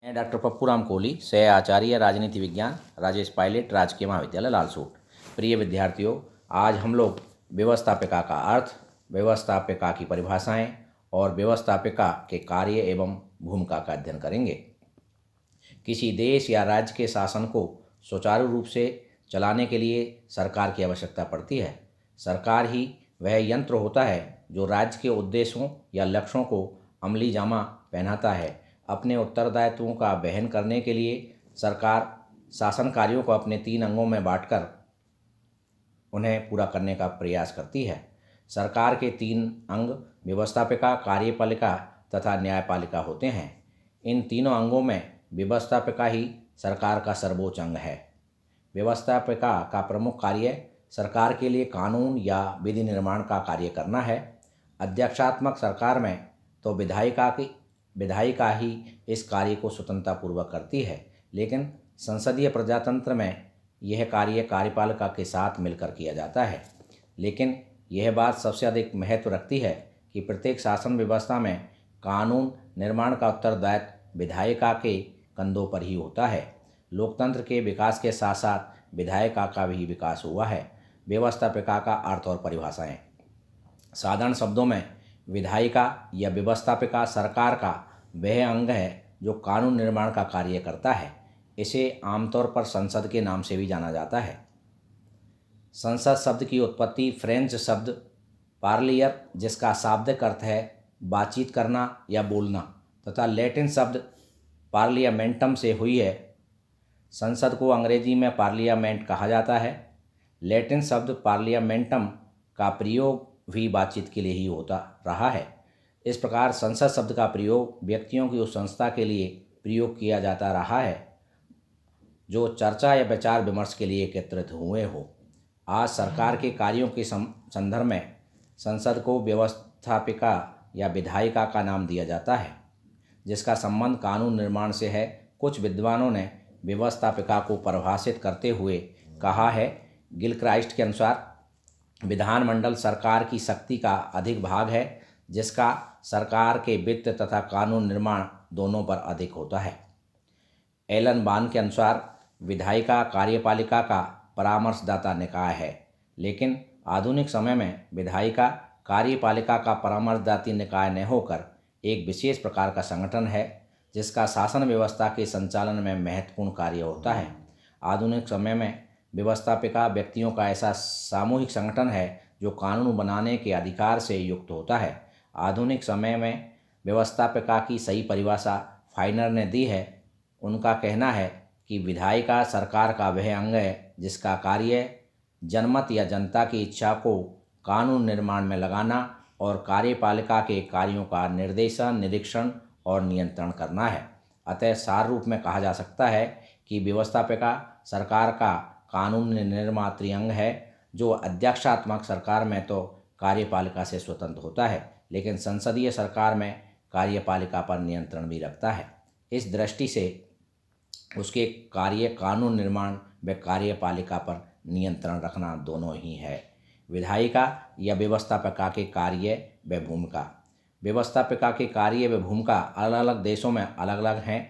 मैं डॉक्टर पप्पूराम कोहली, सह आचार्य राजनीति विज्ञान, राजेश पायलट, राजकीय महाविद्यालय लालसूट। प्रिय विद्यार्थियों, आज हम लोग व्यवस्थापिका का अर्थ, व्यवस्थापिका की परिभाषाएं और व्यवस्थापिका के कार्य एवं भूमिका का अध्ययन करेंगे। किसी देश या राज्य के शासन को सुचारू रूप से चलाने के लिए सरकार की आवश्यकता पड़ती है। सरकार ही वह यंत्र होता है जो राज्य के उद्देश्यों या लक्ष्यों को अमली जामा पहनाता है। अपने उत्तरदायित्वों का वहन करने के लिए सरकार शासन कार्यों को अपने 3 अंगों में बांटकर उन्हें पूरा करने का प्रयास करती है। सरकार के 3 अंग व्यवस्थापिका, कार्यपालिका तथा न्यायपालिका होते हैं। इन तीनों अंगों में व्यवस्थापिका ही सरकार का सर्वोच्च अंग है। व्यवस्थापिका का प्रमुख कार्य सरकार के लिए कानून या विधि निर्माण का कार्य करना है। अध्यक्षात्मक सरकार में तो विधायिका ही इस कार्य को स्वतंत्रतापूर्वक करती है, लेकिन संसदीय प्रजातंत्र में यह कार्य कार्यपालिका के साथ मिलकर किया जाता है। लेकिन यह बात सबसे अधिक महत्व रखती है कि प्रत्येक शासन व्यवस्था में कानून निर्माण का उत्तरदायित्व विधायिका के कंधों पर ही होता है। लोकतंत्र के विकास के साथ साथ विधायिका का भी विकास हुआ है। व्यवस्थापिका का अर्थ और परिभाषाएं। साधारण शब्दों में विधायिका या व्यवस्थापिका सरकार का वह अंग है जो कानून निर्माण का कार्य करता है। इसे आमतौर पर संसद के नाम से भी जाना जाता है। संसद शब्द की उत्पत्ति फ्रेंच शब्द पार्लियर, जिसका शाब्दिक अर्थ है बातचीत करना या बोलना, तथा लैटिन शब्द पार्लियामेंटम से हुई है। संसद को अंग्रेजी में पार्लियामेंट कहा जाता है। लैटिन शब्द पार्लियामेंटम का प्रयोग भी बातचीत के लिए ही होता रहा है। इस प्रकार संसद शब्द का प्रयोग व्यक्तियों की उस संस्था के लिए प्रयोग किया जाता रहा है जो चर्चा या विचार विमर्श के लिए एकत्रित हुए हो। आज सरकार के कार्यों के संदर्भ में संसद को व्यवस्थापिका या विधायिका का नाम दिया जाता है, जिसका संबंध कानून निर्माण से है। कुछ विद्वानों ने व्यवस्थापिका को परिभाषित करते हुए कहा है, गिलक्राइस्ट के अनुसार विधानमंडल सरकार की शक्ति का अधिक भाग है, जिसका सरकार के वित्त तथा कानून निर्माण दोनों पर अधिक होता है। एलन बान के अनुसार विधायिका कार्यपालिका का परामर्शदाता निकाय है, लेकिन आधुनिक समय में विधायिका कार्यपालिका का परामर्शदाती निकाय न होकर एक विशेष प्रकार का संगठन है, जिसका शासन व्यवस्था के संचालन में महत्वपूर्ण कार्य होता है। आधुनिक समय में व्यवस्थापिका व्यक्तियों का ऐसा सामूहिक संगठन है जो कानून बनाने के अधिकार से युक्त होता है। आधुनिक समय में व्यवस्थापिका की सही परिभाषा फाइनर ने दी है। उनका कहना है कि विधायिका सरकार का वह अंग है जिसका कार्य जनमत या जनता की इच्छा को कानून निर्माण में लगाना और कार्यपालिका के कार्यों का निर्देशन, निरीक्षण और नियंत्रण करना है। अतः सार रूप में कहा जा सकता है कि व्यवस्थापिका सरकार का कानून निर्मात्री अंग है, जो अध्यक्षात्मक सरकार में तो कार्यपालिका से स्वतंत्र होता है, लेकिन संसदीय सरकार में कार्यपालिका पर नियंत्रण भी रखता है। इस दृष्टि से उसके कार्य कानून निर्माण व कार्यपालिका पर नियंत्रण रखना दोनों ही है। विधायिका या व्यवस्थापिका के कार्य व भूमिका। व्यवस्थापिका के कार्य व भूमिका अलग अलग देशों में अलग अलग हैं।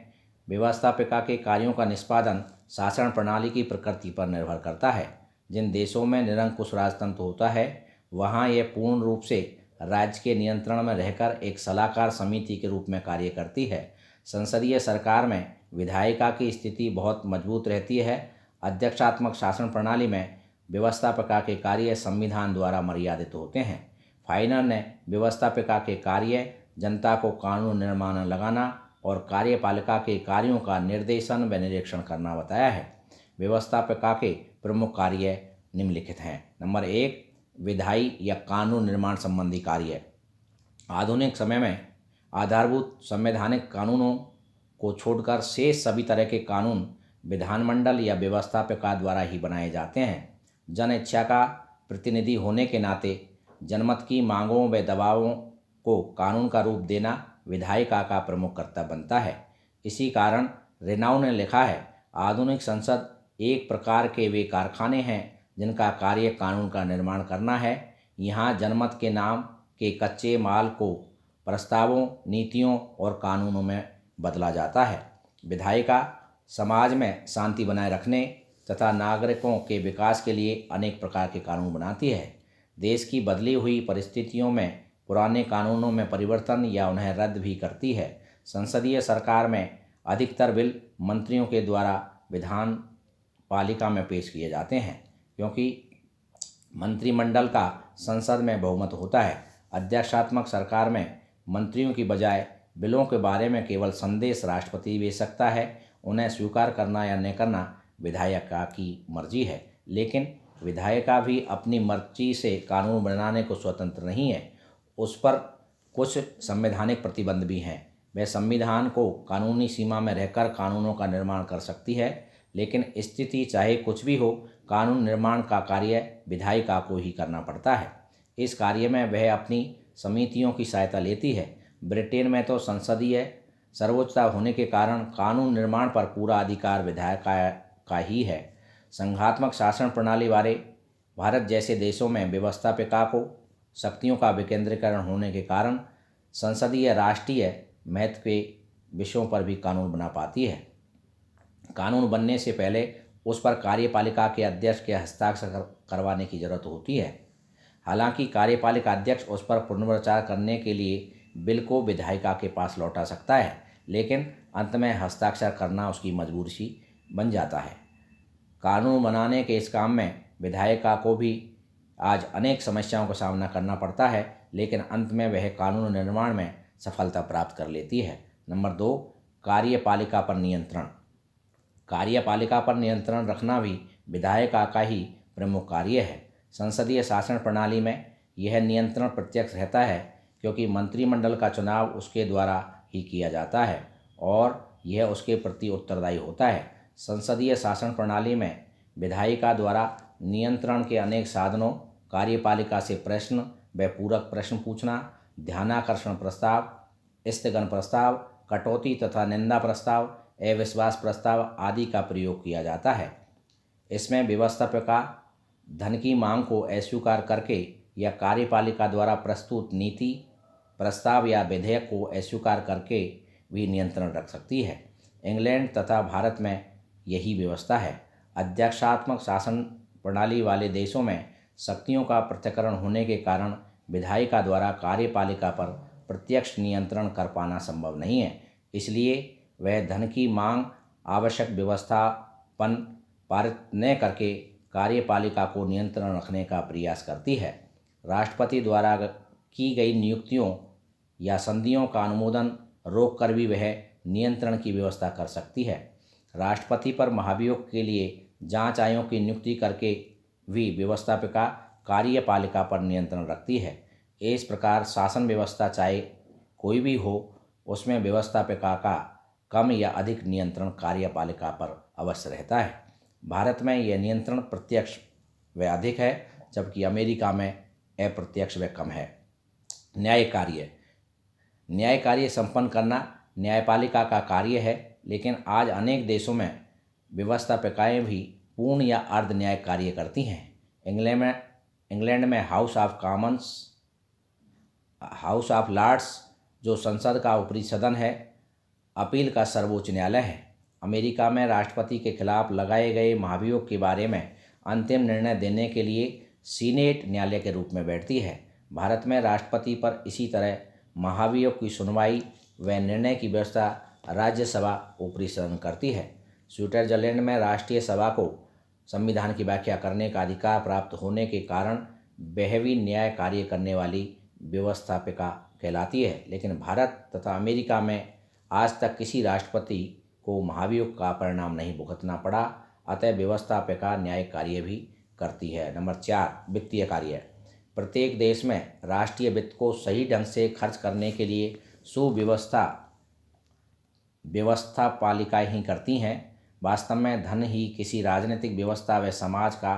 व्यवस्थापिका के कार्यों का निष्पादन शासन प्रणाली की प्रकृति पर निर्भर करता है। जिन देशों में निरंकुश राजतंत्र होता है, वहाँ यह पूर्ण रूप से राज्य के नियंत्रण में रहकर एक सलाहकार समिति के रूप में कार्य करती है। संसदीय सरकार में विधायिका की स्थिति बहुत मजबूत रहती है। अध्यक्षात्मक शासन प्रणाली में व्यवस्थापिका के कार्य संविधान द्वारा मर्यादित होते हैं। फाइनर ने व्यवस्थापिका के कार्य जनता को कानून निर्माण लगाना और कार्यपालिका के कार्यों का निर्देशन व निरीक्षण करना बताया है। व्यवस्थापिका के प्रमुख कार्य निम्नलिखित हैं। नंबर 1, विधायी या कानून निर्माण संबंधी कार्य। आधुनिक समय में आधारभूत संवैधानिक कानूनों को छोड़कर शेष सभी तरह के कानून विधानमंडल या व्यवस्थापिका द्वारा ही बनाए जाते हैं। जन इच्छा का प्रतिनिधि होने के नाते जनमत की मांगों व दबावों को कानून का रूप देना विधायिका का प्रमुख कर्तव्य बनता है। इसी कारण रेनाउ ने लिखा है, आधुनिक संसद एक प्रकार के वे कारखाने हैं जिनका कार्य कानून का निर्माण करना है। यहाँ जनमत के नाम के कच्चे माल को प्रस्तावों, नीतियों और कानूनों में बदला जाता है। विधायिका समाज में शांति बनाए रखने तथा नागरिकों के विकास के लिए अनेक प्रकार के कानून बनाती है। देश की बदली हुई परिस्थितियों में पुराने कानूनों में परिवर्तन या उन्हें रद्द भी करती है। संसदीय सरकार में अधिकतर बिल मंत्रियों के द्वारा विधान पालिका में पेश किए जाते हैं, क्योंकि मंत्रिमंडल का संसद में बहुमत होता है। अध्यक्षात्मक सरकार में मंत्रियों की बजाय बिलों के बारे में केवल संदेश राष्ट्रपति भेज सकता है। उन्हें स्वीकार करना या न करना विधायिका की मर्जी है, लेकिन विधायिका भी अपनी मर्जी से कानून बनाने को स्वतंत्र नहीं है। उस पर कुछ संवैधानिक प्रतिबंध भी हैं। वह संविधान को कानूनी सीमा में रहकर कानूनों का निर्माण कर सकती है, लेकिन स्थिति चाहे कुछ भी हो, कानून निर्माण का कार्य विधायिका को ही करना पड़ता है। इस कार्य में वह अपनी समितियों की सहायता लेती है। ब्रिटेन में तो संसदीय सर्वोच्चता होने के कारण कानून निर्माण पर पूरा अधिकार विधायिका का ही है। संघात्मक शासन प्रणाली वाले भारत जैसे देशों में व्यवस्थापिका को शक्तियों का विकेंद्रीकरण होने के कारण संसदीय राष्ट्रीय महत्व के विषयों पर भी कानून बना पाती है। कानून बनने से पहले उस पर कार्यपालिका के अध्यक्ष के हस्ताक्षर करवाने की जरूरत होती है। हालांकि कार्यपालिका अध्यक्ष उस पर पुनर्विचार करने के लिए बिल को विधायिका के पास लौटा सकता है, लेकिन अंत में हस्ताक्षर करना उसकी मजबूरी बन जाता है। कानून बनाने के इस काम में विधायिका को भी आज अनेक समस्याओं का सामना करना पड़ता है, लेकिन अंत में वह कानून निर्माण में सफलता प्राप्त कर लेती है। नंबर 2, कार्यपालिका पर नियंत्रण। कार्यपालिका पर नियंत्रण रखना भी विधायिका का ही प्रमुख कार्य है। संसदीय शासन प्रणाली में यह नियंत्रण प्रत्यक्ष रहता है, क्योंकि मंत्रिमंडल का चुनाव उसके द्वारा ही किया जाता है और यह उसके प्रति उत्तरदायी होता है। संसदीय शासन प्रणाली में विधायिका द्वारा नियंत्रण के अनेक साधनों, कार्यपालिका से प्रश्न व पूरक प्रश्न पूछना, ध्यानाकर्षण प्रस्ताव, स्थगन प्रस्ताव, कटौती तथा निंदा प्रस्ताव, अविश्वास प्रस्ताव आदि का प्रयोग किया जाता है। इसमें व्यवस्थापिका धन की मांग को अस्वीकार करके या कार्यपालिका द्वारा प्रस्तुत नीति, प्रस्ताव या विधेयक को अस्वीकार करके भी नियंत्रण रख सकती है। इंग्लैंड तथा भारत में यही व्यवस्था है। अध्यक्षात्मक शासन प्रणाली वाले देशों में शक्तियों का पृथक्करण होने के कारण विधायिका द्वारा कार्यपालिका पर प्रत्यक्ष नियंत्रण कर पाना संभव नहीं है। इसलिए वह धन की मांग, आवश्यक व्यवस्थापन पारित न करके कार्यपालिका को नियंत्रण रखने का प्रयास करती है। राष्ट्रपति द्वारा की गई नियुक्तियों या संधियों का अनुमोदन रोक कर भी वह नियंत्रण की व्यवस्था कर सकती है। राष्ट्रपति पर महाभियोग के लिए जांच आयोग की नियुक्ति करके भी व्यवस्थापिका कार्यपालिका पर नियंत्रण रखती है। इस प्रकार शासन व्यवस्था चाहे कोई भी हो, उसमें व्यवस्थापिका का कम या अधिक नियंत्रण कार्यपालिका पर अवश्य रहता है। भारत में यह नियंत्रण प्रत्यक्ष व अधिक है, जबकि अमेरिका में अप्रत्यक्ष व कम है। न्याय कार्य। न्याय कार्य संपन्न करना न्यायपालिका का कार्य है, लेकिन आज अनेक देशों में व्यवस्थापिकाएं भी पूर्ण या अर्ध न्याय कार्य करती हैं। इंग्लैंड में House of Commons, House of Lords, जो संसद का ऊपरी सदन है, अपील का सर्वोच्च न्यायालय है। अमेरिका में राष्ट्रपति के खिलाफ लगाए गए महाभियोग के बारे में अंतिम निर्णय देने के लिए सीनेट न्यायालय के रूप में बैठती है। भारत में राष्ट्रपति पर इसी तरह महाभियोग की सुनवाई व निर्णय की व्यवस्था राज्यसभा ऊपरी सदन करती है। स्विट्जरलैंड में राष्ट्रीय सभा को संविधान की व्याख्या करने का अधिकार प्राप्त होने के कारण वह भी न्याय कार्य करने वाली व्यवस्थापिका कहलाती है, लेकिन भारत तथा अमेरिका में आज तक किसी राष्ट्रपति को महाभियोग का परिणाम नहीं भुगतना पड़ा, अतः व्यवस्थापिका न्याय कार्य भी करती है। नंबर 4, वित्तीय कार्य। प्रत्येक देश में राष्ट्रीय वित्त को सही ढंग से खर्च करने के लिए व्यवस्थापालिकाएं ही करती हैं। वास्तव में धन ही किसी राजनीतिक व्यवस्था व समाज का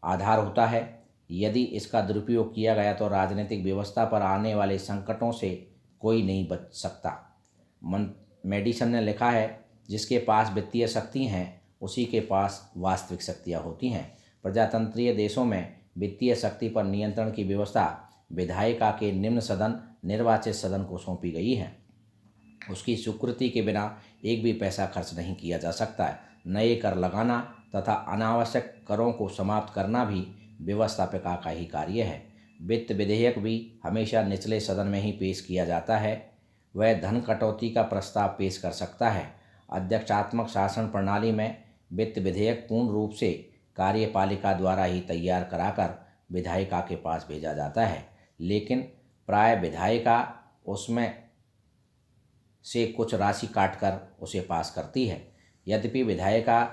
आधार होता है। यदि इसका दुरुपयोग किया गया तो राजनीतिक व्यवस्था पर आने वाले संकटों से कोई नहीं बच सकता। मेडिसन ने लिखा है, जिसके पास वित्तीय शक्ति हैं उसी के पास वास्तविक शक्तियाँ होती हैं। प्रजातंत्रीय देशों में वित्तीय शक्ति पर नियंत्रण की व्यवस्था विधायिका के निम्न सदन, निर्वाचित सदन को सौंपी गई है। उसकी स्वीकृति के बिना एक भी पैसा खर्च नहीं किया जा सकता है। नए कर लगाना तथा अनावश्यक करों को समाप्त करना भी व्यवस्थापिका का ही कार्य है। वित्त विधेयक भी हमेशा निचले सदन में ही पेश किया जाता है। वह धन कटौती का प्रस्ताव पेश कर सकता है। अध्यक्षात्मक शासन प्रणाली में वित्त विधेयक पूर्ण रूप से कार्यपालिका द्वारा ही तैयार कराकर विधायिका के पास भेजा जाता है, लेकिन प्राय विधायिका उसमें से कुछ राशि काटकर उसे पास करती है। यद्यपि विधायिका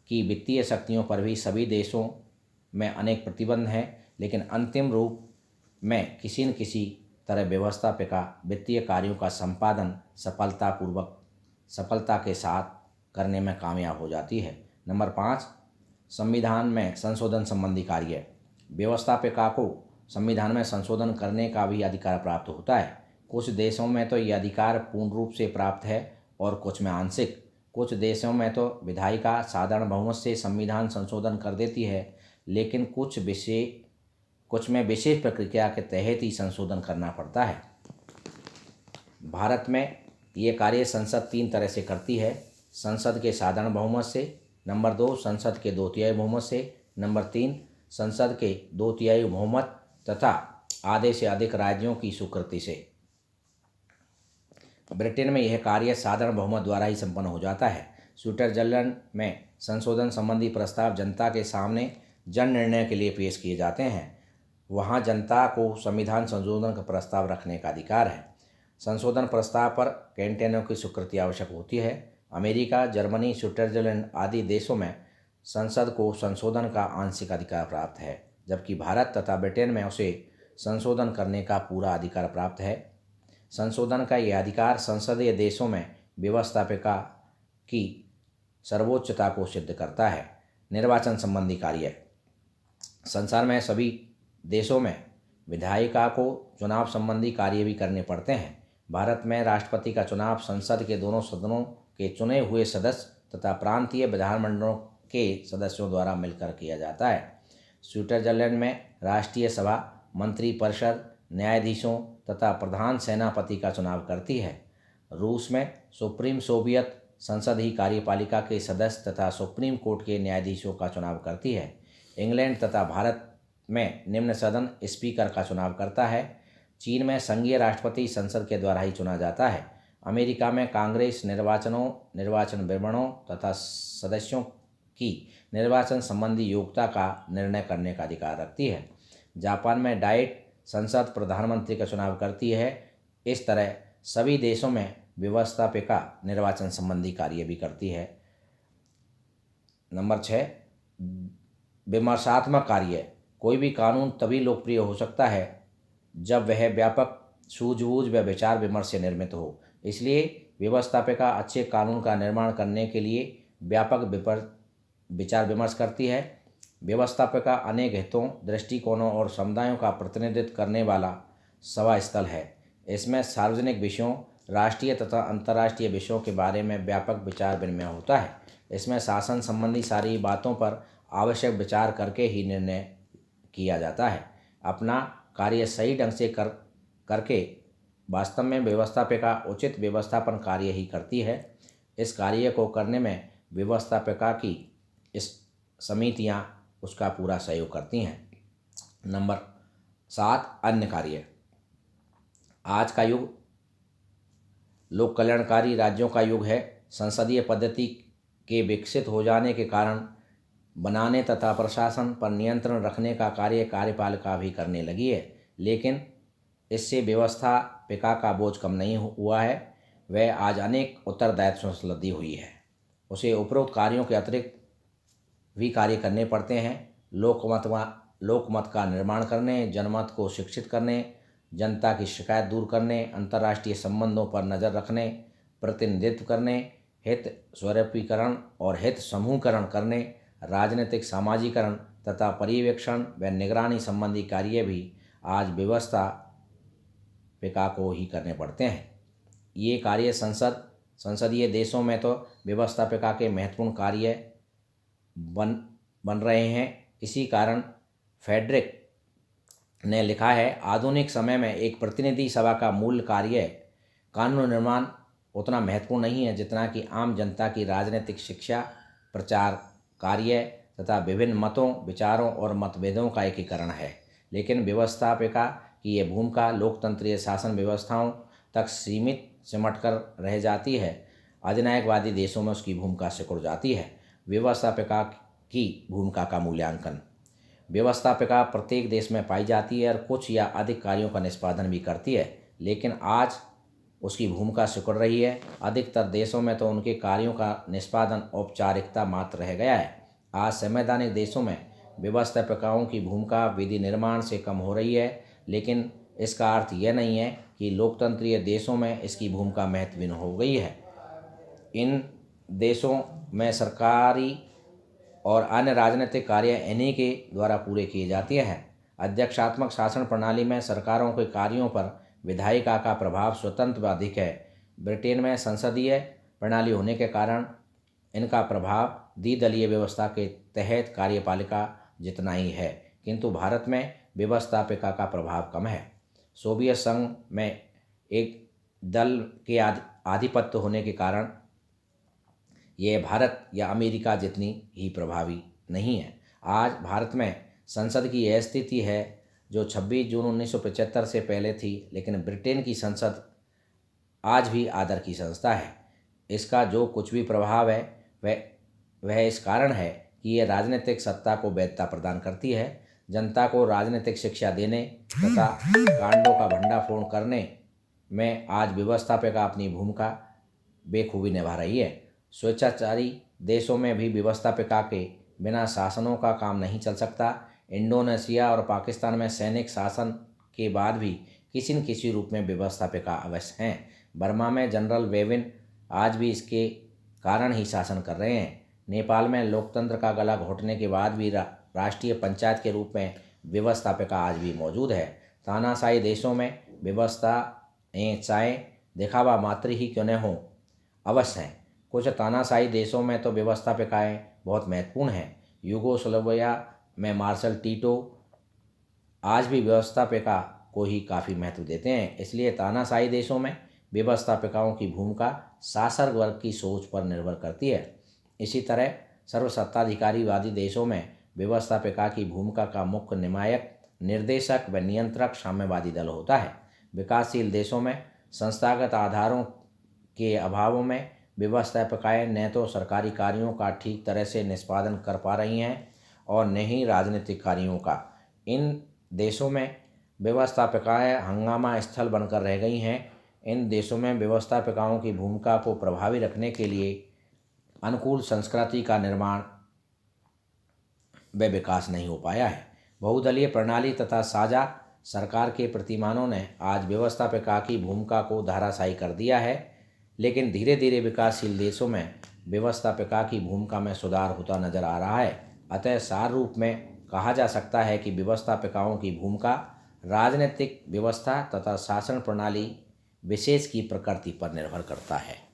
की वित्तीय शक्तियों पर भी सभी देशों में अनेक प्रतिबंध हैं, लेकिन अंतिम रूप में किसी न किसी तरह व्यवस्थापिका वित्तीय कार्यों का संपादन सफलता के साथ करने में कामयाब हो जाती है। नंबर 5, संविधान में संशोधन संबंधी कार्य। व्यवस्थापिका को संविधान में संशोधन करने का भी अधिकार प्राप्त होता है। कुछ देशों में तो यह अधिकार पूर्ण रूप से प्राप्त है और कुछ में आंशिक। कुछ देशों में तो विधायिका साधारण बहुमत से संविधान संशोधन कर देती है, लेकिन कुछ में विशेष प्रक्रिया के तहत ही संशोधन करना पड़ता है। भारत में ये कार्य संसद 3 तरह से करती है। संसद के साधारण बहुमत से, नंबर 2 संसद के 2/3 बहुमत से, नंबर 3 संसद के 2/3 बहुमत तथा आधे से अधिक राज्यों की स्वीकृति से। ब्रिटेन में यह कार्य साधारण बहुमत द्वारा ही संपन्न हो जाता है। स्विट्जरलैंड में संशोधन संबंधी प्रस्ताव जनता के सामने जन निर्णय के लिए पेश किए जाते हैं। वहाँ जनता को संविधान संशोधन का प्रस्ताव रखने का अधिकार है। संशोधन प्रस्ताव पर कैंटोनों की स्वीकृति आवश्यक होती है। अमेरिका, जर्मनी, स्विट्जरलैंड आदि देशों में संसद को संशोधन का आंशिक अधिकार प्राप्त है, जबकि भारत तथा ब्रिटेन में उसे संशोधन करने का पूरा अधिकार प्राप्त है। संशोधन का यह अधिकार संसदीय देशों में व्यवस्थापिका की सर्वोच्चता को सिद्ध करता है। निर्वाचन संबंधी कार्य। संसार में सभी देशों में विधायिका को चुनाव संबंधी कार्य भी करने पड़ते हैं। भारत में राष्ट्रपति का चुनाव संसद के दोनों सदनों के चुने हुए सदस्य तथा प्रांतीय विधानमंडलों के सदस्यों द्वारा मिलकर किया जाता है। स्विट्जरलैंड में राष्ट्रीय सभा मंत्रिपरिषद न्यायाधीशों तथा प्रधान सेनापति का चुनाव करती है। रूस में सुप्रीम सोवियत संसद ही कार्यपालिका के सदस्य तथा सुप्रीम कोर्ट के न्यायाधीशों का चुनाव करती है। इंग्लैंड तथा भारत में निम्न सदन स्पीकर का चुनाव करता है। चीन में संघीय राष्ट्रपति संसद के द्वारा ही चुना जाता है। अमेरिका में कांग्रेस निर्वाचन विवरणों तथा सदस्यों की निर्वाचन संबंधी योग्यता का निर्णय करने का अधिकार रखती है। जापान में डाइट संसद प्रधानमंत्री का चुनाव करती है। इस तरह सभी देशों में व्यवस्थापिका निर्वाचन संबंधी कार्य भी करती है। नंबर 6, विमर्शात्मक कार्य। कोई भी कानून तभी लोकप्रिय हो सकता है जब वह व्यापक सूझबूझ व विचार विमर्श से निर्मित हो। इसलिए व्यवस्थापिका अच्छे कानून का निर्माण करने के लिए व्यापक विचार विमर्श करती है। व्यवस्थापिका अनेक हितों, दृष्टिकोणों और समुदायों का प्रतिनिधित्व करने वाला सभा स्थल है। इसमें सार्वजनिक विषयों, राष्ट्रीय तथा अंतर्राष्ट्रीय विषयों के बारे में व्यापक विचार विनिमय होता है। इसमें शासन संबंधी सारी बातों पर आवश्यक विचार करके ही निर्णय किया जाता है। अपना कार्य सही ढंग से करके वास्तव में व्यवस्थापिका उचित व्यवस्थापन कार्य ही करती है। इस कार्य को करने में व्यवस्थापिका की इस समितियां उसका पूरा सहयोग करती हैं। नंबर 7, अन्य कार्य। आज का युग लोक कल्याणकारी राज्यों का युग है। संसदीय पद्धति के विकसित हो जाने के कारण बनाने तथा प्रशासन पर नियंत्रण रखने का कार्य कार्यपालिका भी करने लगी है, लेकिन इससे व्यवस्थापिका का बोझ कम नहीं हुआ है। वह आज अनेक उत्तरदायित्वों से लदी हुई है। उसे उपरोक्त कार्यों के अतिरिक्त भी कार्य करने पड़ते हैं। लोकमत का निर्माण करने, जनमत को शिक्षित करने, जनता की शिकायत दूर करने, अंतर्राष्ट्रीय संबंधों पर नज़र रखने, प्रतिनिधित्व करने, हित स्वरूपीकरण और हित समूहकरण करने, राजनीतिक समाजीकरण तथा पर्यवेक्षण व निगरानी संबंधी कार्य भी आज व्यवस्थापिका को ही करने पड़ते हैं। ये कार्य संसदीय देशों में तो व्यवस्थापिका के महत्वपूर्ण कार्य बन रहे हैं। इसी कारण फेडरिक ने लिखा है, आधुनिक समय में एक प्रतिनिधि सभा का मूल कार्य कानून निर्माण उतना महत्वपूर्ण नहीं है जितना कि आम जनता की राजनीतिक शिक्षा, प्रचार कार्य तथा विभिन्न मतों, विचारों और मतभेदों का एकीकरण है। लेकिन व्यवस्थापिका की ये भूमिका लोकतंत्रीय शासन व्यवस्थाओं तक सीमित सिमटकर रह जाती है। अधिनायकवादी देशों में उसकी भूमिका सिकुड़ जाती है। व्यवस्थापिका की भूमिका का मूल्यांकन। व्यवस्थापिका प्रत्येक देश में पाई जाती है और कुछ या अधिक कार्यों का निष्पादन भी करती है, लेकिन आज उसकी भूमिका सिकुड़ रही है। अधिकतर देशों में तो उनके कार्यों का निष्पादन औपचारिकता मात्र रह गया है। आज संवैधानिक देशों में व्यवस्थापिकाओं की भूमिका विधि निर्माण से कम हो रही है, लेकिन इसका अर्थ यह नहीं है कि लोकतंत्रीय देशों में इसकी भूमिका महत्वहीन हो गई है। इन देशों में सरकारी और अन्य राजनीतिक कार्य इन्हीं के द्वारा पूरे किए जाते हैं। अध्यक्षात्मक शासन प्रणाली में सरकारों के कार्यों पर विधायिका का प्रभाव स्वतंत्र व अधिक है। ब्रिटेन में संसदीय प्रणाली होने के कारण इनका प्रभाव द्विदलीय व्यवस्था के तहत कार्यपालिका जितना ही है, किंतु भारत में व्यवस्थापिका का प्रभाव कम है। सोवियत संघ में एक दल के आधिपत्य होने के कारण यह भारत या अमेरिका जितनी ही प्रभावी नहीं है। आज भारत में संसद की यह स्थिति है जो 26 जून 1975 से पहले थी, लेकिन ब्रिटेन की संसद आज भी आदर की संस्था है। इसका जो कुछ भी प्रभाव है वह इस कारण है कि यह राजनीतिक सत्ता को वैधता प्रदान करती है। जनता को राजनीतिक शिक्षा देने तथा कांडों का भंडाफोड़ करने में आज व्यवस्थापिका अपनी भूमिका बेखूबी निभा रही है। स्वेच्छाचारी देशों में भी व्यवस्थापिका के बिना शासनों का काम नहीं चल सकता। इंडोनेशिया और पाकिस्तान में सैनिक शासन के बाद भी किसी न किसी रूप में व्यवस्थापिका अवश्य हैं। बर्मा में जनरल वेविन आज भी इसके कारण ही शासन कर रहे हैं। नेपाल में लोकतंत्र का गला घोटने के बाद भी राष्ट्रीय पंचायत के रूप में व्यवस्थापिका आज भी मौजूद है। तानाशाही देशों में व्यवस्थाएं चाहे दिखावा मात्र ही क्यों न हो अवश्य हैं। कुछ तानाशाही देशों में तो व्यवस्थापिकाएं बहुत महत्वपूर्ण हैं। यूगोस्लाविया में मार्शल टीटो आज भी व्यवस्थापिका को ही काफ़ी महत्व देते हैं। इसलिए तानाशाही देशों में व्यवस्थापिकाओं की भूमिका शासक वर्ग की सोच पर निर्भर करती है। इसी तरह सर्वसत्ताधिकारीवादी देशों में व्यवस्थापिका की भूमिका का मुख्य नियामक, निर्देशक व नियंत्रक साम्यवादी दल होता है। विकासशील देशों में संस्थागत आधारों के अभाव में व्यवस्थापिकाएं न तो सरकारी कार्यों का ठीक तरह से निष्पादन कर पा रही हैं और न ही राजनीतिक कार्यों का। इन देशों में व्यवस्थापिकाएं हंगामा स्थल बनकर रह गई हैं। इन देशों में व्यवस्थापिकाओं की भूमिका को प्रभावी रखने के लिए अनुकूल संस्कृति का निर्माण व विकास नहीं हो पाया है। बहुदलीय प्रणाली तथा साझा सरकार के प्रतिमानों ने आज व्यवस्थापिका की भूमिका को धराशायी कर दिया है, लेकिन धीरे धीरे विकासशील देशों में व्यवस्थापिका की भूमिका में सुधार होता नजर आ रहा है। अतः सार रूप में कहा जा सकता है कि व्यवस्थापिकाओं की भूमिका राजनीतिक व्यवस्था तथा शासन प्रणाली विशेष की प्रकृति पर निर्भर करता है।